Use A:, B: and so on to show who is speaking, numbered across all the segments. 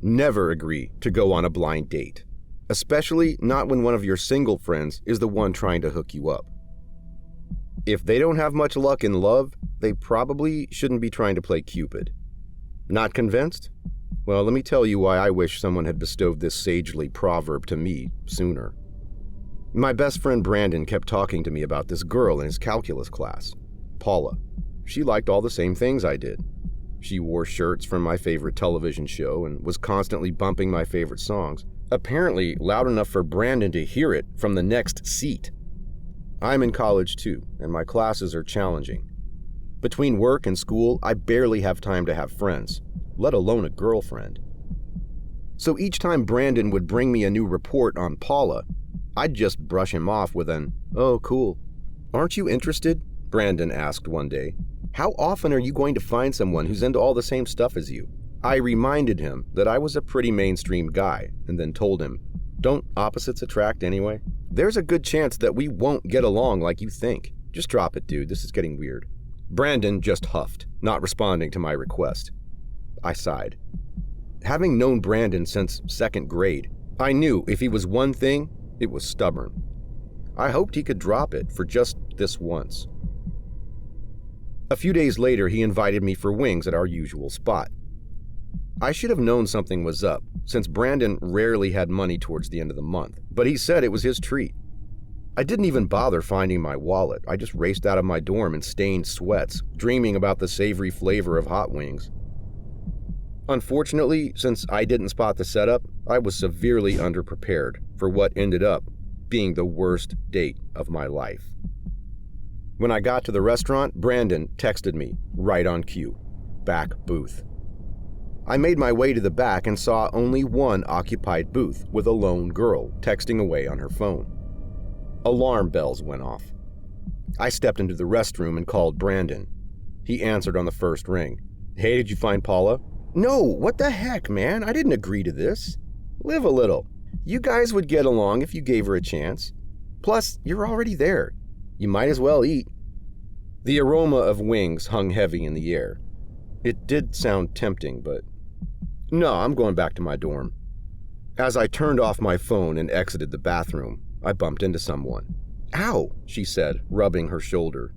A: Never agree to go on a blind date, especially not when one of your single friends is the one trying to hook you up. If they don't have much luck in love, they probably shouldn't be trying to play Cupid. Not convinced? Well, let me tell you why I wish someone had bestowed this sagely proverb to me sooner. My best friend Brandon kept talking to me about this girl in his calculus class, Paula. She liked all the same things I did. She wore shirts from my favorite television show and was constantly bumping my favorite songs, apparently loud enough for Brandon to hear it from the next seat. I'm in college too, and my classes are challenging. Between work and school, I barely have time to have friends, let alone a girlfriend. So each time Brandon would bring me a new report on Paula, I'd just brush him off with an, "Oh, cool." "Aren't you interested?" Brandon asked one day. "How often are you going to find someone who's into all the same stuff as you?" I reminded him that I was a pretty mainstream guy, and then told him, "Don't opposites attract anyway? There's a good chance that we won't get along like you think. Just drop it, dude. This is getting weird." Brandon just huffed, not responding to my request. I sighed. Having known Brandon since second grade, I knew if he was one thing, it was stubborn. I hoped he could drop it for just this once. A few days later, he invited me for wings at our usual spot. I should have known something was up, since Brandon rarely had money towards the end of the month, but he said it was his treat. I didn't even bother finding my wallet. I just raced out of my dorm in stained sweats, dreaming about the savory flavor of hot wings. Unfortunately, since I didn't spot the setup, I was severely underprepared for what ended up being the worst date of my life. When I got to the restaurant, Brandon texted me, right on cue, "Back booth." I made my way to the back and saw only one occupied booth with a lone girl texting away on her phone. Alarm bells went off. I stepped into the restroom and called Brandon. He answered on the first ring. "Hey, did you find Paula?" "No, what the heck, man? I didn't agree to this. Live a little. You guys would get along if you gave her a chance. Plus, you're already there. You might as well eat." The aroma of wings hung heavy in the air. It did sound tempting, but no, I'm going back to my dorm. As I turned off my phone and exited the bathroom, I bumped into someone. "Ow," she said, rubbing her shoulder.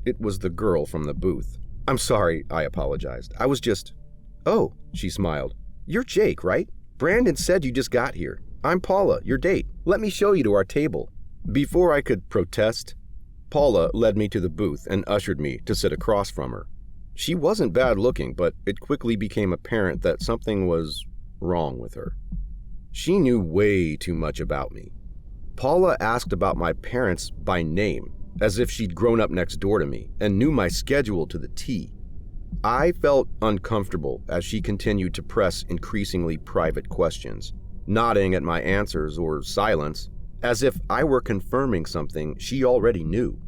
A: It was the girl from the booth. "I'm sorry," I apologized. "I was just..." "Oh," she smiled. "You're Jake, right? Brandon said you just got here. I'm Paula, your date. Let me show you to our table." Before I could protest, Paula led me to the booth and ushered me to sit across from her. She wasn't bad looking, but it quickly became apparent that something was wrong with her. She knew way too much about me. Paula asked about my parents by name, as if she'd grown up next door to me and knew my schedule to the T. I felt uncomfortable as she continued to press increasingly private questions, nodding at my answers or silence, as if I were confirming something she already knew.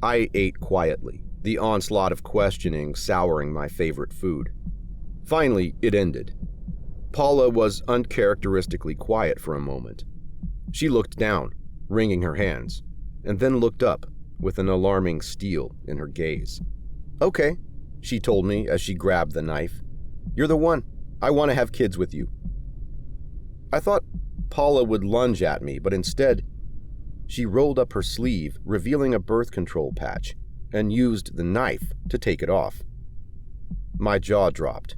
A: I ate quietly, the onslaught of questioning souring my favorite food. Finally, it ended. Paula was uncharacteristically quiet for a moment. She looked down, wringing her hands, and then looked up with an alarming steel in her gaze. "Okay," she told me as she grabbed the knife. "You're the one. I want to have kids with you." I thought Paula would lunge at me, but instead, she rolled up her sleeve, revealing a birth control patch, and used the knife to take it off. My jaw dropped.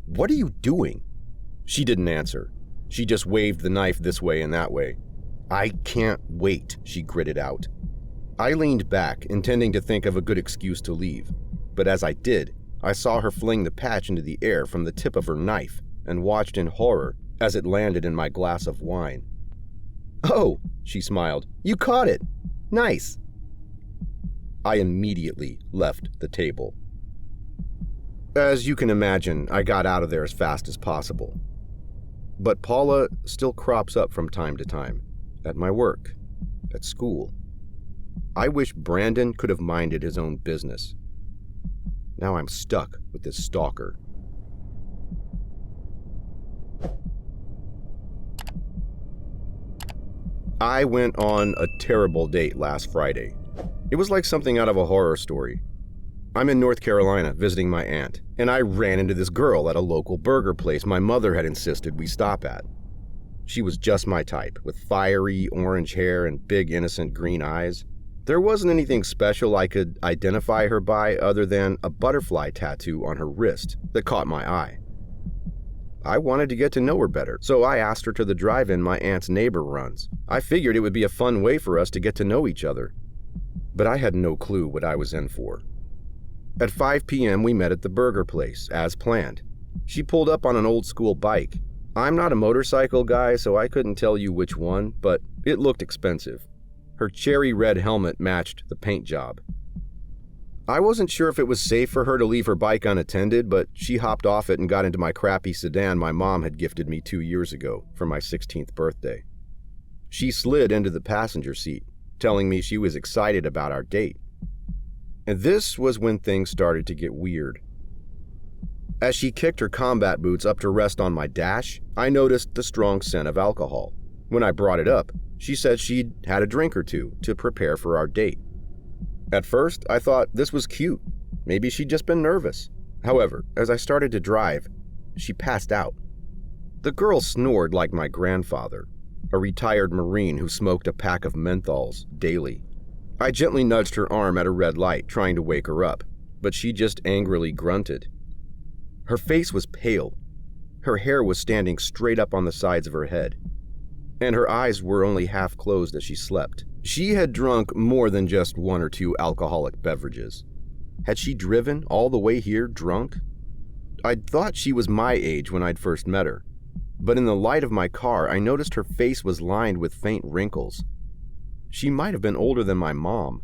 A: "What are you doing?" She didn't answer. She just waved the knife this way and that way. "I can't wait," she gritted out. I leaned back, intending to think of a good excuse to leave, but as I did, I saw her fling the patch into the air from the tip of her knife and watched in horror as it landed in my glass of wine. "Oh," she smiled, "you caught it. Nice." I immediately left the table. As you can imagine, I got out of there as fast as possible. But Paula still crops up from time to time, at my work, at school. I wish Brandon could have minded his own business. Now I'm stuck with this stalker. I went on a terrible date last Friday. It was like something out of a horror story. I'm in North Carolina visiting my aunt, and I ran into this girl at a local burger place my mother had insisted we stop at. She was just my type, with fiery orange hair and big innocent green eyes. There wasn't anything special I could identify her by other than a butterfly tattoo on her wrist that caught my eye. I wanted to get to know her better, so I asked her to the drive-in my aunt's neighbor runs. I figured it would be a fun way for us to get to know each other. But I had no clue what I was in for. At 5 p.m. we met at the burger place, as planned. She pulled up on an old-school bike. I'm not a motorcycle guy, so I couldn't tell you which one, but it looked expensive. Her cherry red helmet matched the paint job. I wasn't sure if it was safe for her to leave her bike unattended, but she hopped off it and got into my crappy sedan my mom had gifted me 2 years ago for my 16th birthday. She slid into the passenger seat, telling me she was excited about our date. And this was when things started to get weird. As she kicked her combat boots up to rest on my dash, I noticed the strong scent of alcohol. When I brought it up, she said she'd had a drink or two to prepare for our date. At first, I thought this was cute. Maybe she'd just been nervous. However, as I started to drive, she passed out. The girl snored like my grandfather, a retired Marine who smoked a pack of menthols daily. I gently nudged her arm at a red light, trying to wake her up, but she just angrily grunted. Her face was pale. Her hair was standing straight up on the sides of her head, and her eyes were only half closed as she slept. She had drunk more than just 1 or 2 alcoholic beverages. Had she driven all the way here drunk? I'd thought she was my age when I'd first met her, but in the light of my car, I noticed her face was lined with faint wrinkles. She might have been older than my mom.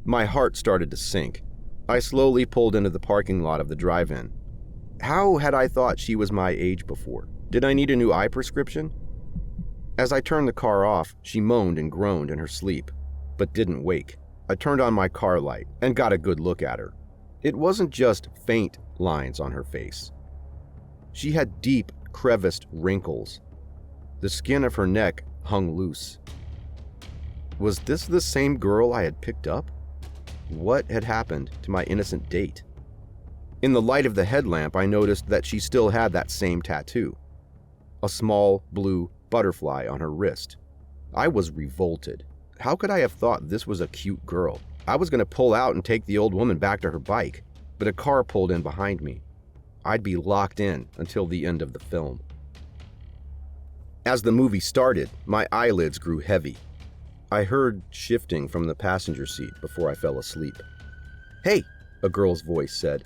A: My heart started to sink. I slowly pulled into the parking lot of the drive-in. How had I thought she was my age before? Did I need a new eye prescription? As I turned the car off, she moaned and groaned in her sleep, but didn't wake. I turned on my car light and got a good look at her. It wasn't just faint lines on her face. She had deep, creviced wrinkles. The skin of her neck hung loose. Was this the same girl I had picked up? What had happened to my innocent date? In the light of the headlamp, I noticed that she still had that same tattoo. A small, blue butterfly on her wrist. I was revolted. How could I have thought this was a cute girl? I was going to pull out and take the old woman back to her bike, but a car pulled in behind me. I'd be locked in until the end of the film. As the movie started, my eyelids grew heavy. I heard shifting from the passenger seat before I fell asleep. "Hey," a girl's voice said.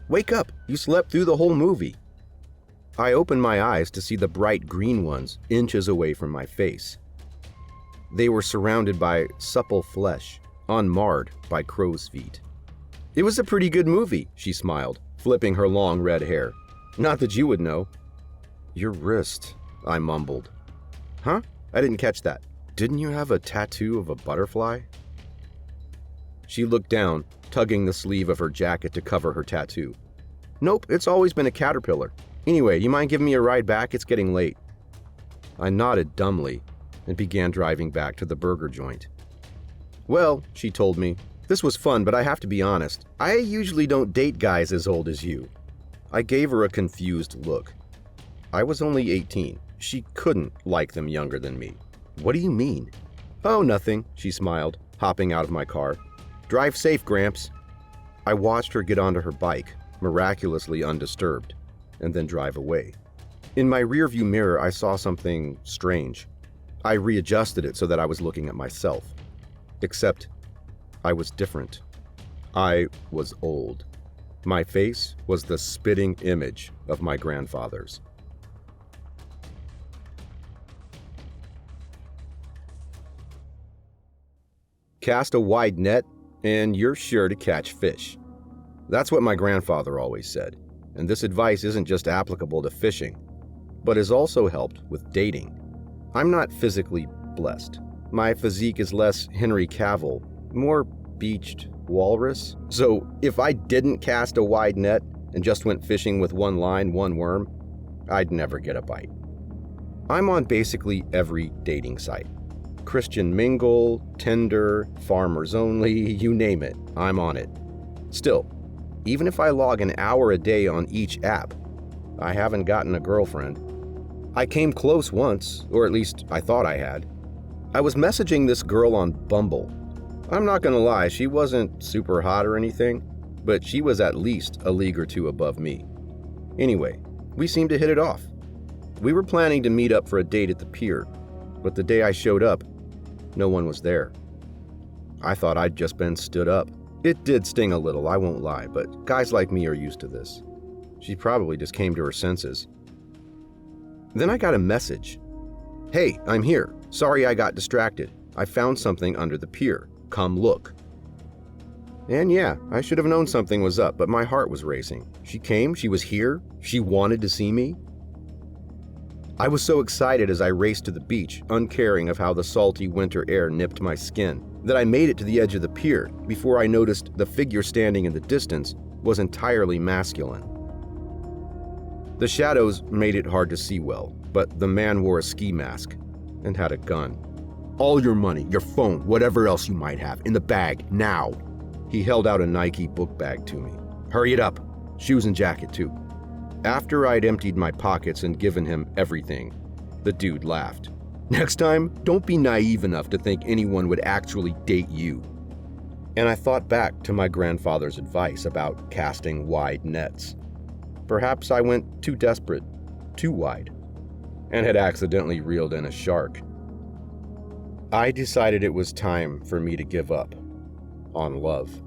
A: "Wake up, you slept through the whole movie." I opened my eyes to see the bright green ones inches away from my face. They were surrounded by supple flesh, unmarred by crow's feet. "It was a pretty good movie," she smiled, flipping her long red hair. "Not that you would know." "Your wrist," I mumbled. "Huh? I didn't catch that. Didn't you have a tattoo of a butterfly?" She looked down, tugging the sleeve of her jacket to cover her tattoo. "Nope, it's always been a caterpillar. Anyway, you mind giving me a ride back? It's getting late." I nodded dumbly and began driving back to the burger joint. "Well," she told me, "this was fun, but I have to be honest. I usually don't date guys as old as you." I gave her a confused look. I was only 18. She couldn't like them younger than me. "What do you mean?" "Oh, nothing," she smiled, hopping out of my car. "Drive safe, Gramps." I watched her get onto her bike, miraculously undisturbed, and then drive away. In my rearview mirror, I saw something strange. I readjusted it so that I was looking at myself. Except, I was different. I was old. My face was the spitting image of my grandfather's. Cast a wide net, and you're sure to catch fish. That's what my grandfather always said, and this advice isn't just applicable to fishing, but has also helped with dating. I'm not physically blessed. My physique is less Henry Cavill, more beached walrus. So if I didn't cast a wide net and just went fishing with one line, one worm, I'd never get a bite. I'm on basically every dating site. Christian Mingle, Tinder, Farmers Only, you name it, I'm on it. Still, even if I log an hour a day on each app, I haven't gotten a girlfriend. I came close once, or at least I thought I had. I was messaging this girl on Bumble. I'm not gonna lie, she wasn't super hot or anything, but she was at least a league or two above me. Anyway, we seemed to hit it off. We were planning to meet up for a date at the pier, but the day I showed up, no one was there. I thought I'd just been stood up. It did sting a little, I won't lie, but guys like me are used to this. She probably just came to her senses. Then I got a message. "Hey, I'm here. Sorry I got distracted. I found something under the pier. Come look." And yeah, I should have known something was up, but my heart was racing. She came, she was here, she wanted to see me. I was so excited as I raced to the beach, uncaring of how the salty winter air nipped my skin, that I made it to the edge of the pier before I noticed the figure standing in the distance was entirely masculine. The shadows made it hard to see well, but the man wore a ski mask and had a gun. "All your money, your phone, whatever else you might have, in the bag, now." He held out a Nike book bag to me. "Hurry it up. Shoes and jacket, too." After I'd emptied my pockets and given him everything, the dude laughed. "Next time, don't be naive enough to think anyone would actually date you." And I thought back to my grandfather's advice about casting wide nets. Perhaps I went too desperate, too wide, and had accidentally reeled in a shark. I decided it was time for me to give up on love.